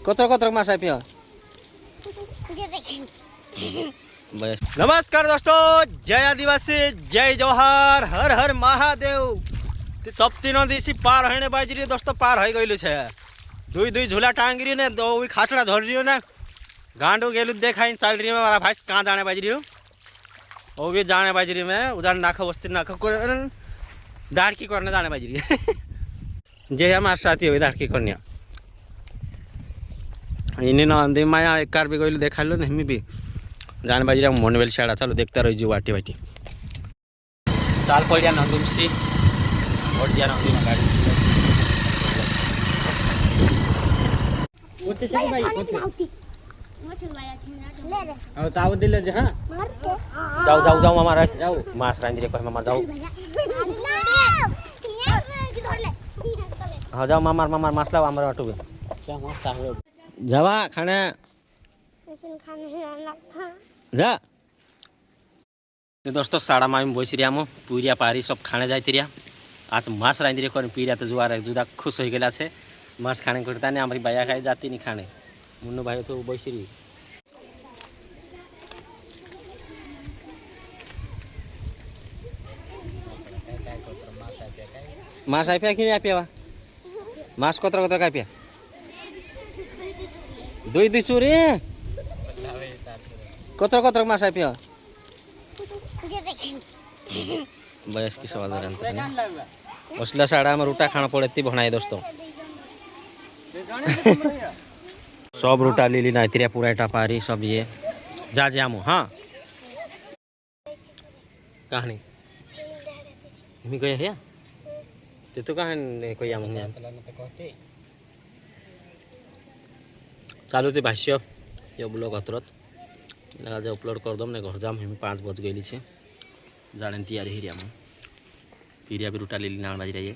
Qatar Qatar मास आइपियो नमस्कार दोस्तों, जय आदिवासी, जय जोहार, हर हर महादेव। तब तीनों दिवसी पार होने बाजरी दोस्तों, पार हो गई है। दुई दुई झूला टांग रही ने, दो खाटड़ा धर रही हो ना, गांडू गेलू देखा चल रही है। मेरा भाई कहाँ जाने बाजरी हो, वो भी जाने बाजरी में उधर नाखो वस्ती नाखो दाड़की करने जाने बाजरी जे हमारे साथी हो दाड़की करने इन नंदी माया एक कार भी गई देखा लो नहीं भी जाने बाजरी मन बेल सियाड़ा। चलो देखते रही जो वाटी वाटी चाल पड़िया नंदुमसी और दिया नंदी में गाड़ी उच्च चल भाई और ताव दिले जे हां जाओ जाओ जाओ मामा रे जाओ मास रांदी रे कह मामा जाओ हां जाओ मामा मामा मास लाओ हमर ऑटो में क्या मास साहब जावा खाना जा। तो दोस्तों साड़ा मामी बसी रहा पूरिया पारी सब खाने जाती रहा। आज मास रांधी रे कर पीरिया तो जुआर जुदा खुश हो गला से मास खाने करता नहीं हमारी बाया खाई जाती नहीं खाने मुन्नू भाई तो बसी रही। मास आइपिया कि नहीं आइपिया मास कतर कतर आइपिया दुई दुई चूरी कतर कतर मास आइपिया बयस की सवाल असला साड़ा में रूटा खाना पड़े भणाई दोस्तों सब रूटा लीली नाइतिरिया पूरा एटा पारी सब ये जा जामु। हाँ कहानी मी गया है ते तो कहानी कोई आमु चालू थे भाष्य ये ब्लॉग अतरत लगा अपलोड कर दम ने घर जाम हम 5 बज गई छे जाने तैयारी हिरिया पीरिया भी रूटा लीली नान बाजी रही है।